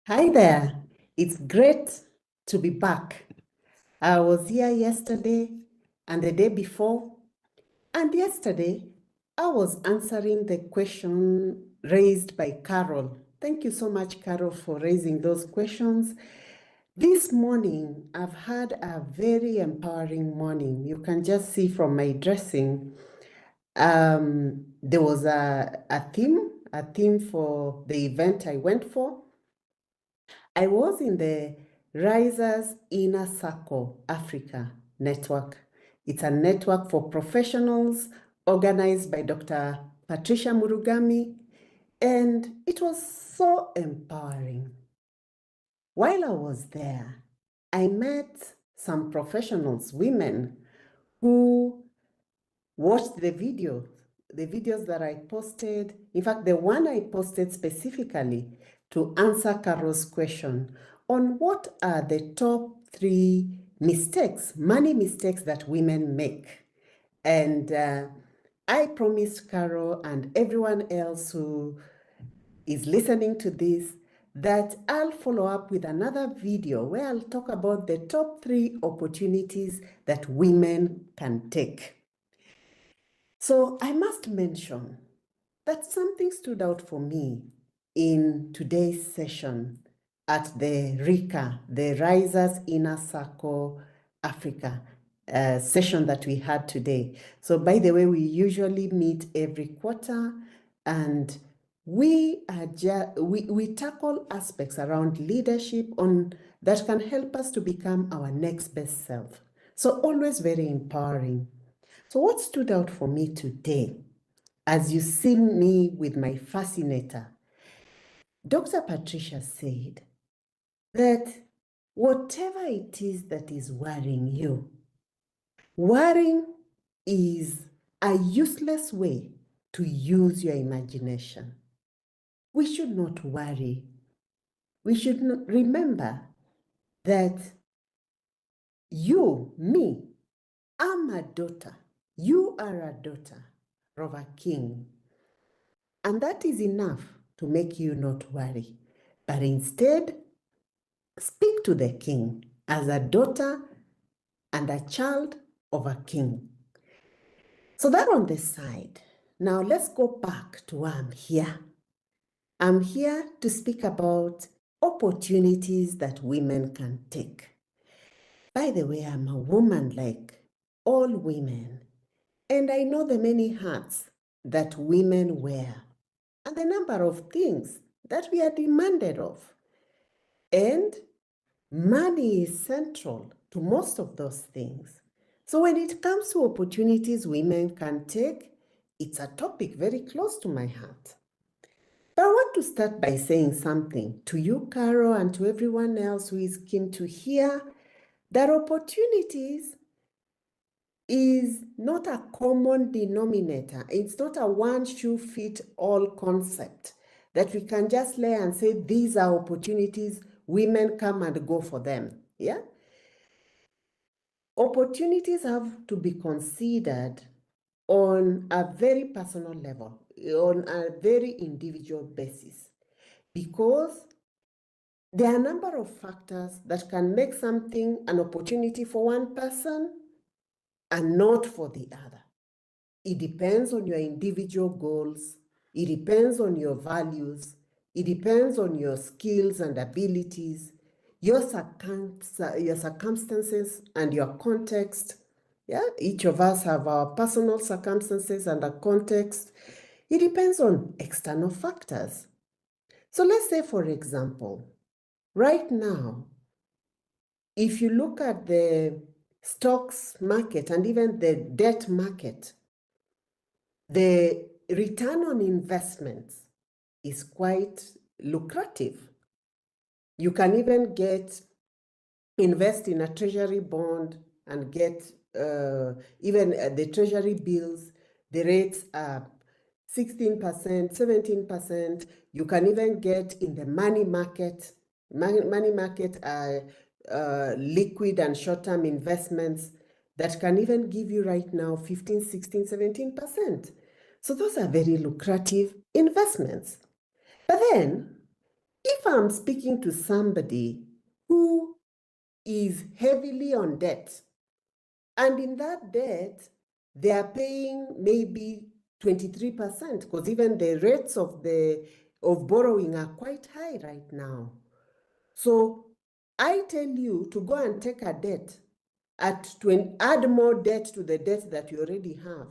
Hi there. It's great to be back. I was here yesterday and the day before, and yesterday I was answering the question raised by Carol. Thank you so much, Carol, for raising those questions. This morning, I've had a very empowering morning. You can just see from my dressing. There was a theme for the event I went for. I was in the Risers Inner Circle Africa network. It's a network for professionals organized by Dr. Patricia Murugami, and it was so empowering. While I was there, I met some professionals, women, who watched the videos that I posted. In fact, the one I posted specifically to answer Carol's question on what are the top 3 mistakes, money mistakes that women make. And I promised Carol and everyone else who is listening to this that I'll follow up with another video where I'll talk about the top 3 opportunities that women can take. So I must mention that something stood out for me in today's session at the RICA, the Risers Inner Circle Africa session that we had today. So by the way, we usually meet every quarter, and we tackle aspects around leadership that can help us to become our next best self. So always very empowering. So what stood out for me today, as you see me with my fascinator, Dr. Patricia said that whatever it is that is worrying is a useless way to use your imagination. We should not worry. We should not remember that me, I'm a daughter. You are a daughter of a king. And that is enough to make you not worry. But instead, speak to the king as a daughter and a child of a king. So that on the side. Now let's go back to why I'm here. I'm here to speak about opportunities that women can take. By the way, I'm a woman like all women, and I know the many hats that women wear and the number of things that we are demanded of. And money is central to most of those things. So when it comes to opportunities women can take, it's a topic very close to my heart. But I want to start by saying something to you, Carol, and to everyone else who is keen to hear that opportunities is not a common denominator. It's not a one-shoe-fit-all concept that we can just lay and say, these are opportunities, women come and go for them. Yeah? Opportunities have to be considered on a very personal level, on a very individual basis, because there are a number of factors that can make something an opportunity for one person and not for the other. It depends on your individual goals. It depends on your values. It depends on your skills and abilities, your circumstances and your context. Yeah, each of us have our personal circumstances and a context. It depends on external factors. So let's say, for example, right now, if you look at the stocks market and even the debt market, the return on investments is quite lucrative. You can even invest in a treasury bond and get even the treasury bills, the rates are 16%, 17%. You can even get in the money market. Money market are liquid and short-term investments that can even give you right now 15, 16, 17%. So those are very lucrative investments. But then If I'm speaking to somebody who is heavily on debt, and in that debt, they are paying maybe 23%, because even the rates of borrowing are quite high right now. So I tell you to go and take a debt add more debt to the debt that you already have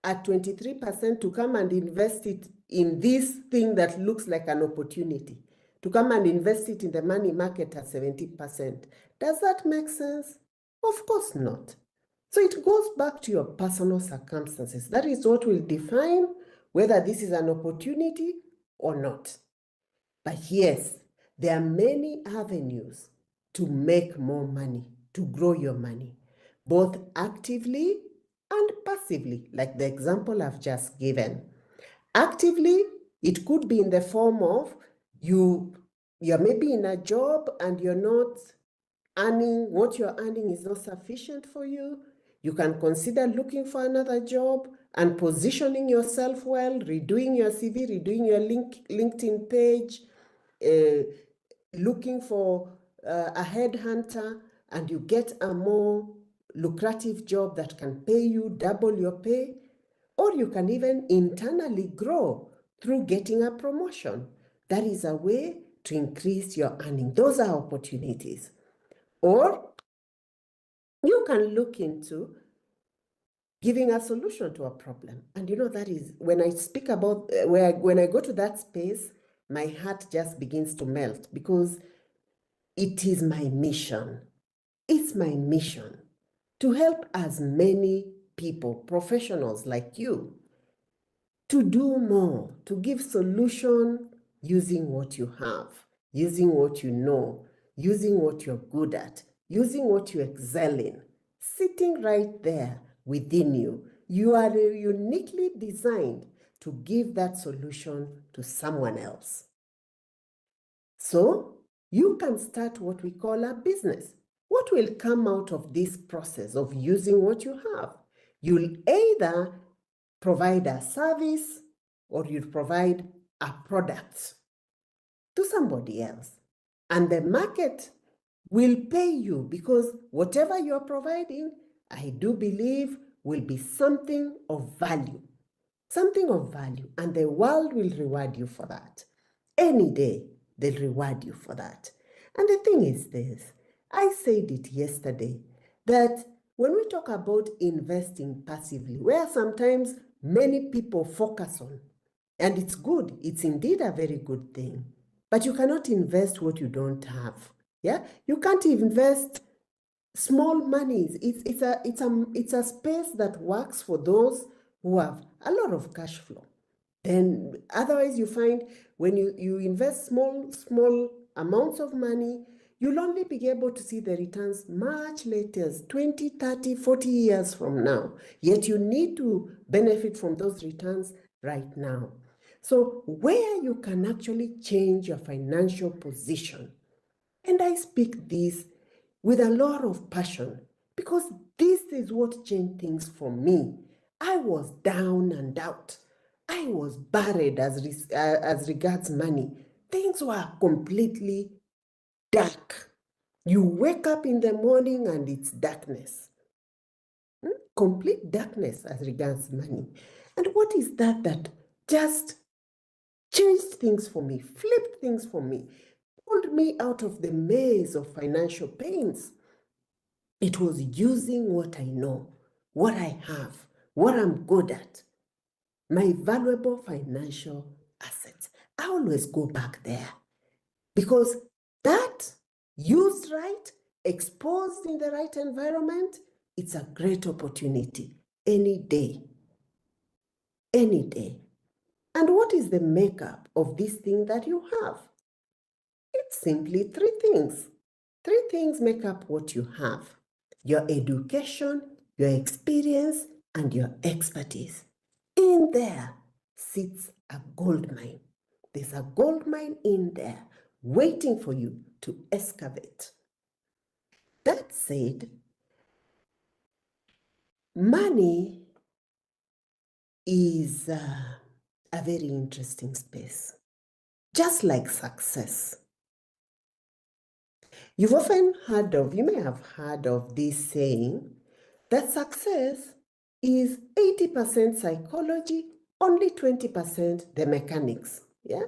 at 23%, to come and invest it in this thing that looks like an opportunity, to come and invest it in the money market at 70%. Does that make sense? Of course not. So it goes back to your personal circumstances. That is what will define whether this is an opportunity or not. But yes, there are many avenues to make more money, to grow your money, both actively and passively, like the example I've just given. Actively, it could be in the form of you're maybe in a job and you're not earning, what you're earning is not sufficient for you. You can consider looking for another job and positioning yourself well, redoing your CV, redoing your LinkedIn page, looking for a headhunter, and you get a more lucrative job that can pay you double your pay. Or you can even internally grow through getting a promotion. That is a way to increase your earning. Those are opportunities. Or you can look into giving a solution to a problem. And that is, when I speak about, when I go to that space, my heart just begins to melt, because it is my mission. It's my mission to help as many people, professionals like you, to do more, to give solution using what you have, using what you know, using what you're good at, using what you excel in, sitting right there within you. You are uniquely designed to give that solution to someone else. So you can start what we call a business. What will come out of this process of using what you have? You'll either provide a service or you provide a product to somebody else. And the market will pay you, because whatever you're providing, I do believe, will be something of value. Something of value. And the world will reward you for that. Any day, they'll reward you for that. And the thing is this, I said it yesterday, that when we talk about investing passively, where sometimes many people focus on, and it's good, it's indeed a very good thing, but you cannot invest what you don't have. Yeah, you can't invest small monies. It's a space that works for those who have a lot of cash flow. Then otherwise you find when you invest small amounts of money, you'll only be able to see the returns much later, 20, 30, 40 years from now. Yet you need to benefit from those returns right now. So where you can actually change your financial position, and I speak this with a lot of passion, because this is what changed things for me. I was down and out. I was buried as regards money. Things were completely dark. You wake up in the morning and it's darkness. Complete darkness as regards money. And what is that just changed things for me, flipped things for me, pulled me out of the maze of financial pains? It was using what I know, what I have, what I'm good at, my valuable financial assets. I always go back there, because that, used right, exposed in the right environment, it's a great opportunity any day. Any day. And what is the makeup of this thing that you have? It's simply three things. Three things make up what you have: your education, your experience, and your expertise. In there sits a gold mine. There's a gold mine in there waiting for you to excavate. That said, money is a very interesting space. just like success. You may have heard of this saying that success is 80% psychology, only 20% the mechanics. Yeah.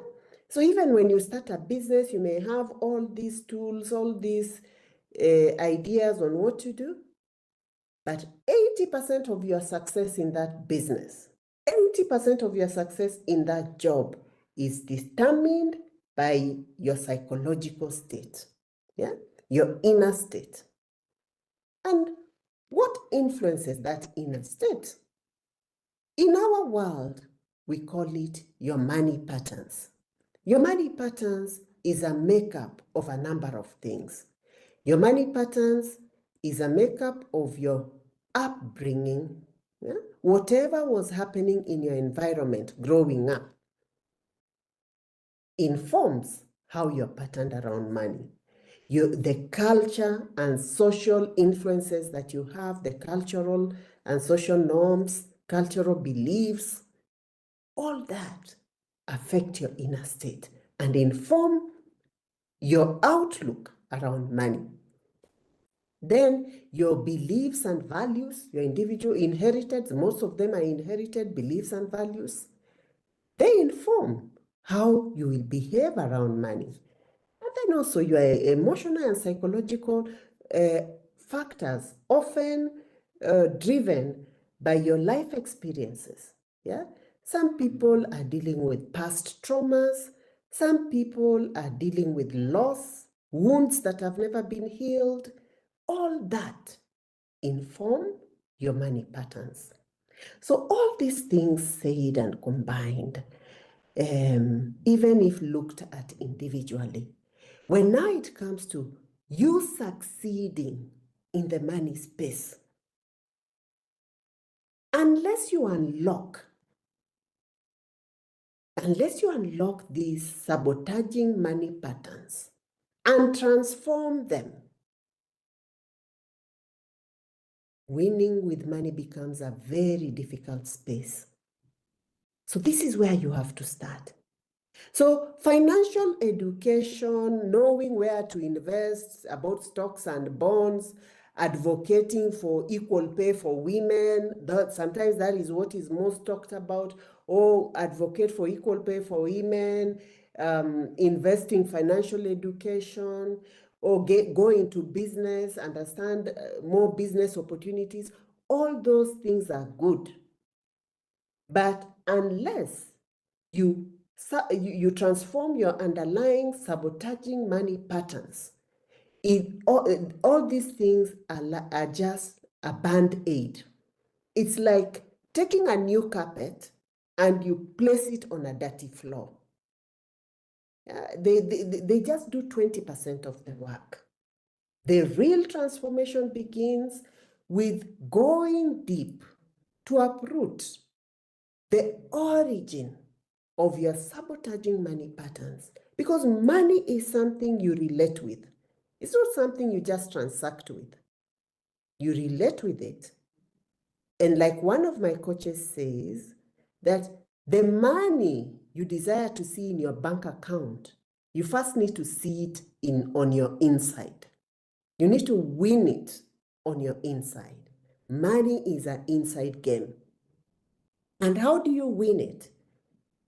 So even when you start a business, you may have all these tools, all these ideas on what to do, but 80% of your success in that business, 80% of your success in that job is determined by your psychological state, yeah, your inner state. And what influences that inner state? In our world, we call it your money patterns. Your money patterns is a makeup of a number of things. Your money patterns is a makeup of your upbringing, yeah? Whatever was happening in your environment growing up informs how you're patterned around money. The culture and social influences that you have, the cultural and social norms, cultural beliefs, all that affect your inner state and inform your outlook around money. Then your beliefs and values, your individual inherited, most of them are inherited beliefs and values. They inform how you will behave around money. And then also your emotional and psychological factors, often driven by your life experiences. Yeah, some people are dealing with past traumas. Some people are dealing with loss, wounds that have never been healed. All that inform your money patterns. So all these things said and combined, even if looked at individually, when now it comes to you succeeding in the money space, unless you unlock these sabotaging money patterns and transform them, winning with money becomes a very difficult space. So this is where you have to start. So financial education, knowing where to invest, about stocks and bonds, advocating for equal pay for women, sometimes that is what is most talked about, or advocate for equal pay for women, invest in financial education, or go into business, understand more business opportunities. All those things are good. But unless you transform your underlying sabotaging money patterns, all these things are just a band-aid. It's like taking a new carpet and you place it on a dirty floor. They just do 20% of the work. The real transformation begins with going deep to uproot the origin of your sabotaging money patterns, because money is something you relate with. It's not something you just transact with. You relate with it. And like one of my coaches says, that the money you desire to see in your bank account, you first need to see it on your inside. You need to win it on your inside. Money is an inside game. And how do you win it?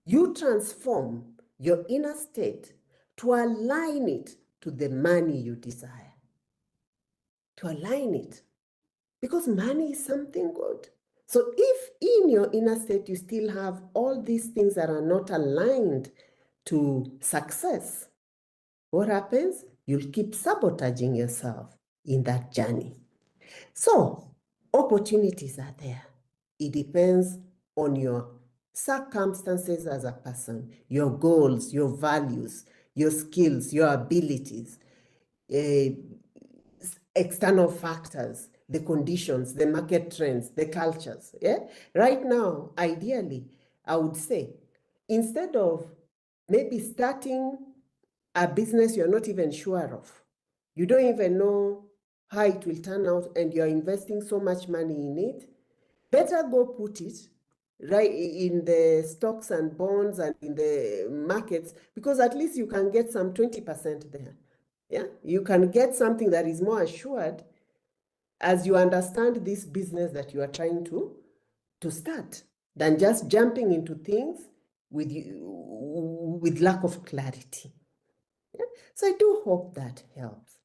You transform your inner state to align it to the money you desire. To align it. Because money is something good. So if in your inner state you still have all these things that are not aligned to success, what happens? You'll keep sabotaging yourself in that journey. So opportunities are there. It depends on your circumstances as a person, your goals, your values, your skills, your abilities, external factors, the conditions, the market trends, the cultures. Yeah. Right now, ideally, I would say, instead of maybe starting a business you're not even sure of, you don't even know how it will turn out, and you're investing so much money in it, better go put it right in the stocks and bonds and in the markets, because at least you can get some 20% there. Yeah, you can get something that is more assured as you understand this business that you are trying to start, than just jumping into things with lack of clarity. Yeah? So I do hope that helps.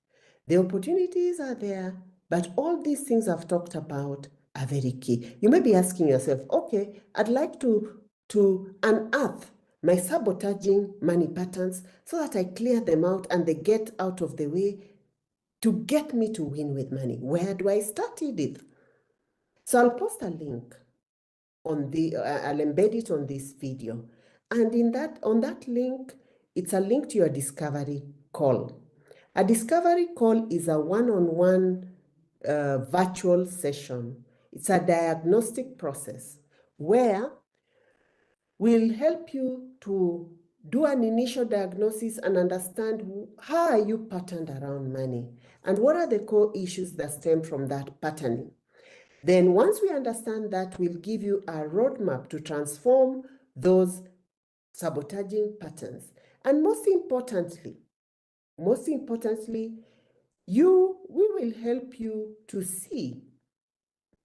The opportunities are there, but all these things I've talked about are very key. You may be asking yourself, okay, I'd like to unearth my sabotaging money patterns so that I clear them out and they get out of the way to get me to win with money. Where do I start, Edith? So I'll post a link on I'll embed it on this video. And on that link, it's a link to your discovery call. A discovery call is a one-on-one virtual session. It's a diagnostic process where we'll help you to do an initial diagnosis and understand how are you patterned around money and what are the core issues that stem from that patterning. Then once we understand that, we'll give you a roadmap to transform those sabotaging patterns. And most importantly, we will help you to see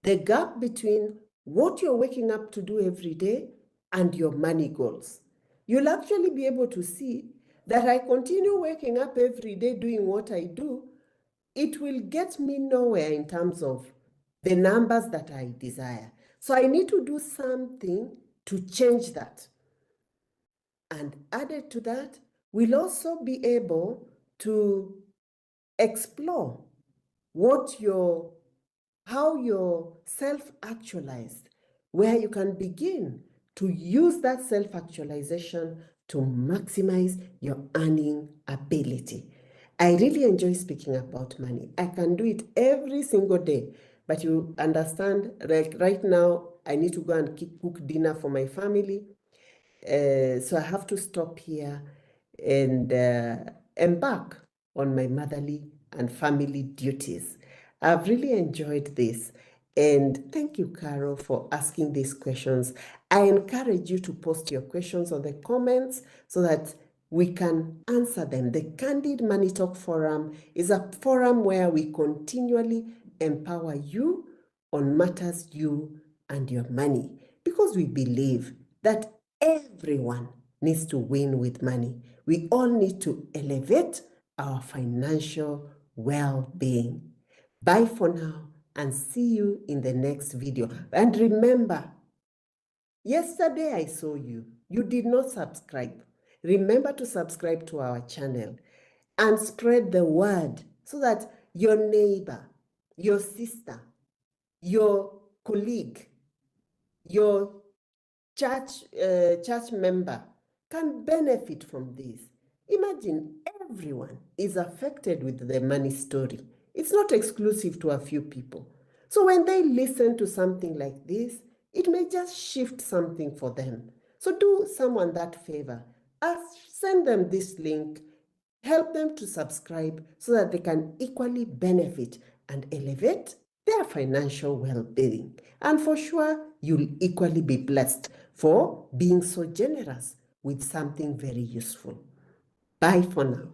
the gap between what you're waking up to do every day and your money goals. You'll actually be able to see that I continue waking up every day doing what I do, it will get me nowhere in terms of the numbers that I desire. So I need to do something to change that. And added to that, we'll also be able to explore how you're self-actualized, where you can begin to use that self-actualization to maximize your earning ability. I really enjoy speaking about money. I can do it every single day, but you understand, like right now, I need to go and cook dinner for my family. So I have to stop here and embark on my motherly and family duties. I've really enjoyed this. And thank you, Carol, for asking these questions. I encourage you to post your questions on the comments so that we can answer them. The Candid Money Talk Forum is a forum where we continually empower you on matters you and your money, because we believe that everyone needs to win with money. We all need to elevate our financial well-being. Bye for now and see you in the next video. And remember, yesterday I saw you. You did not subscribe. Remember to subscribe to our channel and spread the word so that your neighbor, your sister, your colleague, your church member can benefit from this. Imagine everyone is affected with the money story. It's not exclusive to a few people. So when they listen to something like this, it may just shift something for them. So do someone that favor. Send them this link. Help them to subscribe so that they can equally benefit and elevate their financial well-being. And for sure, you'll equally be blessed for being so generous with something very useful. Bye for now.